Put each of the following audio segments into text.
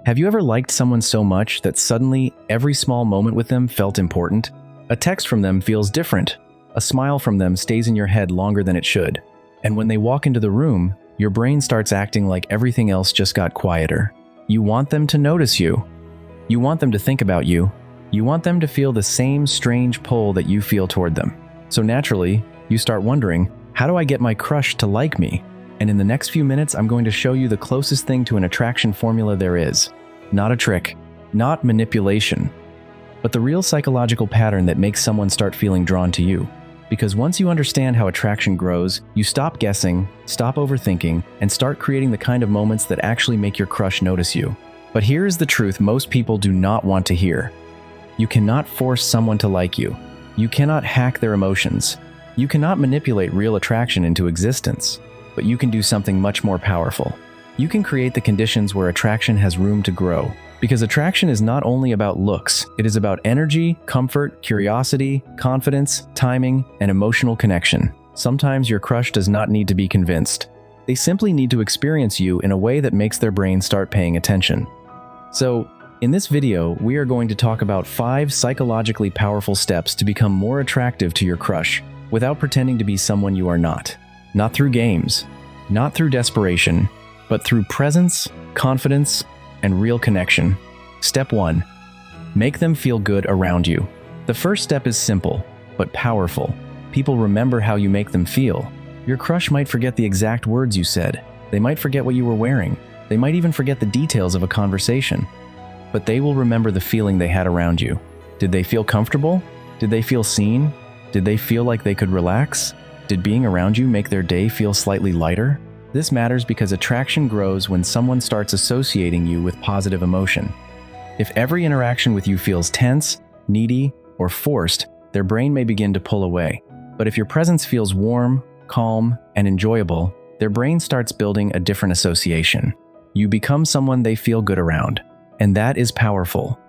Have you ever liked someone so much that suddenly every small moment with them felt important? A text from them feels different. A smile from them stays in your head longer than it should. And when they walk into the room, your brain starts acting like everything else just got quieter. You want them to notice you. You want them to think about you. You want them to feel the same strange pull that you feel toward them. So naturally, you start wondering, how do I get my crush to like me? And in the next few minutes, I'm going to show you the closest thing to an attraction formula there is. Not a trick, not manipulation, but the real psychological pattern that makes someone start feeling drawn to you. Because once you understand how attraction grows, you stop guessing, stop overthinking, and start creating the kind of moments that actually make your crush notice you. But here is the truth most people do not want to hear. You cannot force someone to like you. You cannot hack their emotions. You cannot manipulate real attraction into existence. But you can do something much more powerful. You can create the conditions where attraction has room to grow. Because attraction is not only about looks, it is about energy, comfort, curiosity, confidence, timing, and emotional connection. Sometimes your crush does not need to be convinced. They simply need to experience you in a way that makes their brain start paying attention. So, in this video, we are going to talk about 5 psychologically powerful steps to become more attractive to your crush without pretending to be someone you are not. Not through games, not through desperation, but through presence, confidence, and real connection. Step 1. Make them feel good around you. The first step is simple, but powerful. People remember how you make them feel. Your crush might forget the exact words you said. They might forget what you were wearing. They might even forget the details of a conversation. But they will remember the feeling they had around you. Did they feel comfortable? Did they feel seen? Did they feel like they could relax? Did being around you make their day feel slightly lighter? This matters because attraction grows when someone starts associating you with positive emotion. If every interaction with you feels tense, needy, or forced, their brain may begin to pull away. But if your presence feels warm, calm, and enjoyable, their brain starts building a different association. You become someone they feel good around, and that is powerful.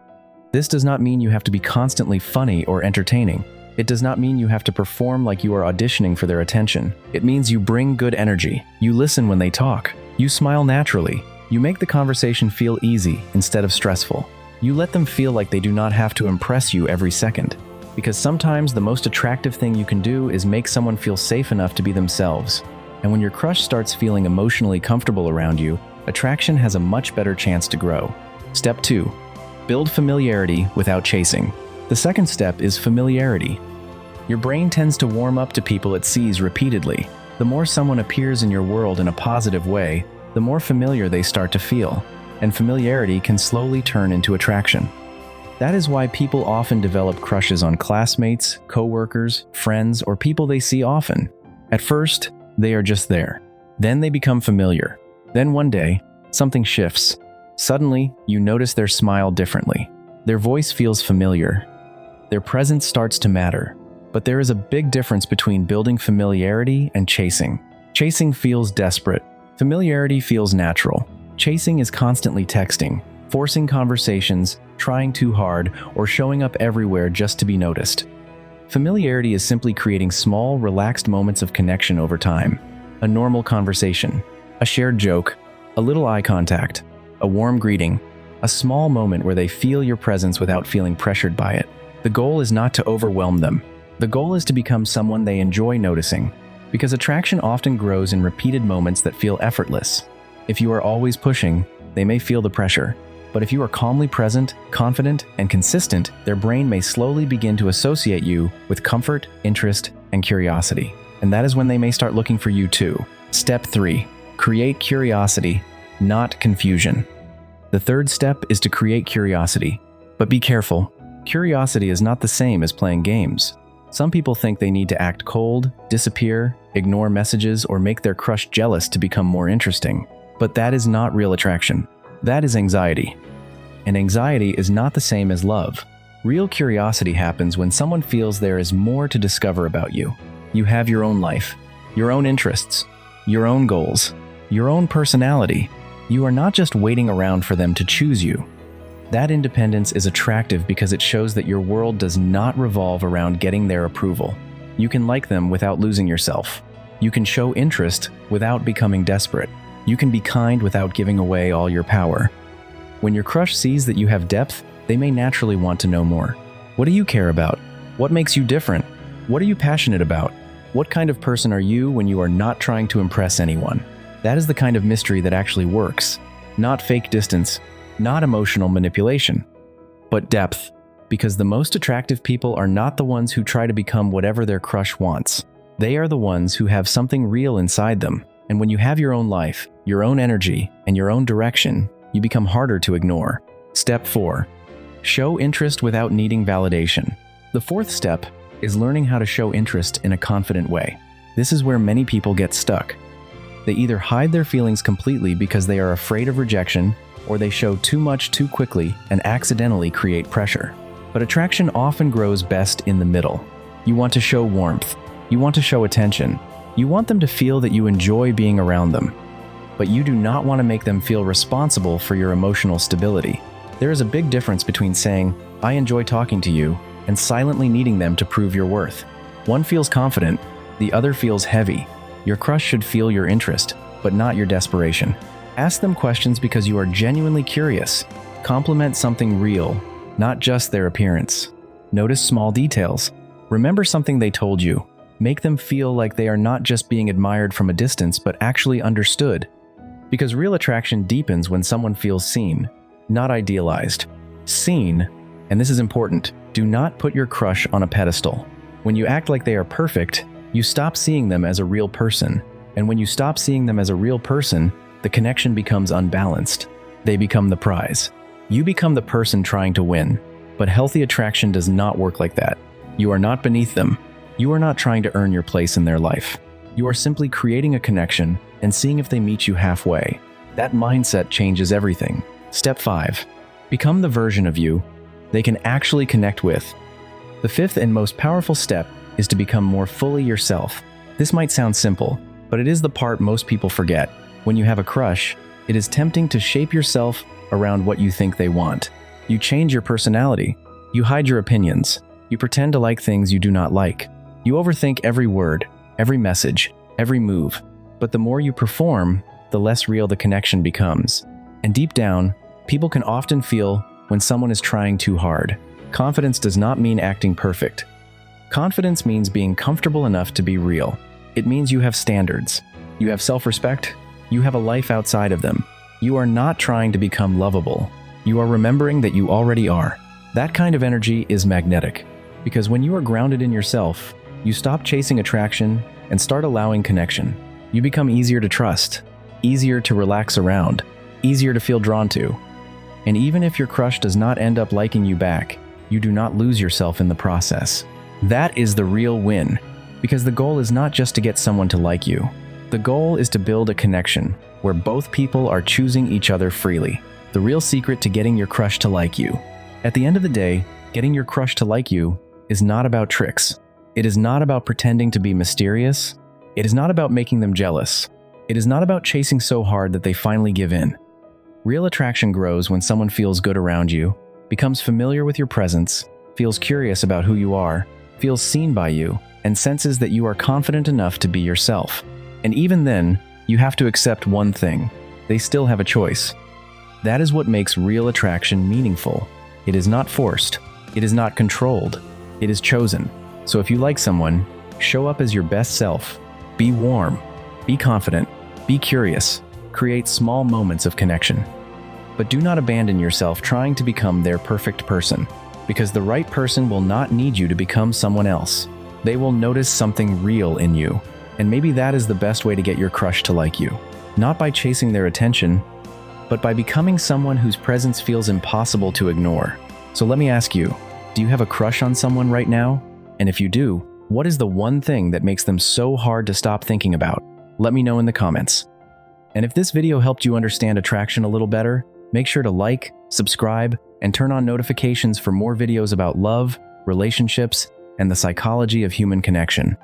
This does not mean you have to be constantly funny or entertaining. It does not mean you have to perform like you are auditioning for their attention. It means you bring good energy. You listen when they talk. You smile naturally. You make the conversation feel easy instead of stressful. You let them feel like they do not have to impress you every second. Because sometimes the most attractive thing you can do is make someone feel safe enough to be themselves. And when your crush starts feeling emotionally comfortable around you, attraction has a much better chance to grow. Step 2. Build familiarity without chasing. The second step is familiarity. Your brain tends to warm up to people it sees repeatedly. The more someone appears in your world in a positive way, the more familiar they start to feel, and familiarity can slowly turn into attraction. That is why people often develop crushes on classmates, coworkers, friends, or people they see often. At first, they are just there. Then they become familiar. Then one day, something shifts. Suddenly, you notice their smile differently. Their voice feels familiar. Their presence starts to matter. But there is a big difference between building familiarity and chasing. Chasing feels desperate. Familiarity feels natural. Chasing is constantly texting, forcing conversations, trying too hard, or showing up everywhere just to be noticed. Familiarity is simply creating small, relaxed moments of connection over time. A normal conversation, a shared joke, a little eye contact, a warm greeting, a small moment where they feel your presence without feeling pressured by it. The goal is not to overwhelm them. The goal is to become someone they enjoy noticing, because attraction often grows in repeated moments that feel effortless. If you are always pushing, they may feel the pressure. But if you are calmly present, confident, and consistent, their brain may slowly begin to associate you with comfort, interest, and curiosity. And that is when they may start looking for you too. Step 3. Create curiosity, not confusion. The third step is to create curiosity. But be careful. Curiosity is not the same as playing games. Some people think they need to act cold, disappear, ignore messages, or make their crush jealous to become more interesting. But that is not real attraction. That is anxiety. And anxiety is not the same as love. Real curiosity happens when someone feels there is more to discover about you. You have your own life, your own interests, your own goals, your own personality. You are not just waiting around for them to choose you. That independence is attractive because it shows that your world does not revolve around getting their approval. You can like them without losing yourself. You can show interest without becoming desperate. You can be kind without giving away all your power. When your crush sees that you have depth, they may naturally want to know more. What do you care about? What makes you different? What are you passionate about? What kind of person are you when you are not trying to impress anyone? That is the kind of mystery that actually works. Not fake distance, not emotional manipulation, but depth. Because the most attractive people are not the ones who try to become whatever their crush wants. They are the ones who have something real inside them. And when you have your own life, your own energy, and your own direction, you become harder to ignore. Step 4. Show interest without needing validation. The fourth step is learning how to show interest in a confident way. This is where many people get stuck. They either hide their feelings completely because they are afraid of rejection, or they show too much too quickly and accidentally create pressure. But attraction often grows best in the middle. You want to show warmth. You want to show attention. You want them to feel that you enjoy being around them. But you do not want to make them feel responsible for your emotional stability. There is a big difference between saying, "I enjoy talking to you," and silently needing them to prove your worth. One feels confident, the other feels heavy. Your crush should feel your interest, but not your desperation. Ask them questions because you are genuinely curious. Compliment something real, not just their appearance. Notice small details. Remember something they told you. Make them feel like they are not just being admired from a distance, but actually understood. Because real attraction deepens when someone feels seen, not idealized. Seen, and this is important, do not put your crush on a pedestal. When you act like they are perfect, you stop seeing them as a real person. And when you stop seeing them as a real person, the connection becomes unbalanced. They become the prize. You become the person trying to win. But healthy attraction does not work like that. You are not beneath them. You are not trying to earn your place in their life. You are simply creating a connection and seeing if they meet you halfway. That mindset changes everything. Step 5. Become the version of you they can actually connect with. The fifth and most powerful step is to become more fully yourself. This might sound simple, but it is the part most people forget. When you have a crush, it is tempting to shape yourself around what you think they want. You change your personality. You hide your opinions. You pretend to like things you do not like. You overthink every word, every message, every move. But the more you perform, the less real the connection becomes. And deep down, people can often feel when someone is trying too hard. Confidence does not mean acting perfect. Confidence means being comfortable enough to be real. It means you have standards. You have self-respect. You have a life outside of them. You are not trying to become lovable. You are remembering that you already are. That kind of energy is magnetic. Because when you are grounded in yourself, you stop chasing attraction and start allowing connection. You become easier to trust, easier to relax around, easier to feel drawn to. And even if your crush does not end up liking you back, you do not lose yourself in the process. That is the real win, because the goal is not just to get someone to like you. The goal is to build a connection where both people are choosing each other freely. The real secret to getting your crush to like you. At the end of the day, getting your crush to like you is not about tricks. It is not about pretending to be mysterious. It is not about making them jealous. It is not about chasing so hard that they finally give in. Real attraction grows when someone feels good around you, becomes familiar with your presence, feels curious about who you are, feels seen by you, and senses that you are confident enough to be yourself. And even then, you have to accept one thing. They still have a choice. That is what makes real attraction meaningful. It is not forced. It is not controlled. It is chosen. So if you like someone, show up as your best self. Be warm. Be confident. Be curious. Create small moments of connection. But do not abandon yourself trying to become their perfect person, because the right person will not need you to become someone else. They will notice something real in you, and maybe that is the best way to get your crush to like you. Not by chasing their attention, but by becoming someone whose presence feels impossible to ignore. So let me ask you, do you have a crush on someone right now? And if you do, what is the one thing that makes them so hard to stop thinking about? Let me know in the comments. And if this video helped you understand attraction a little better, make sure to like, subscribe, and turn on notifications for more videos about love, relationships, and the psychology of human connection.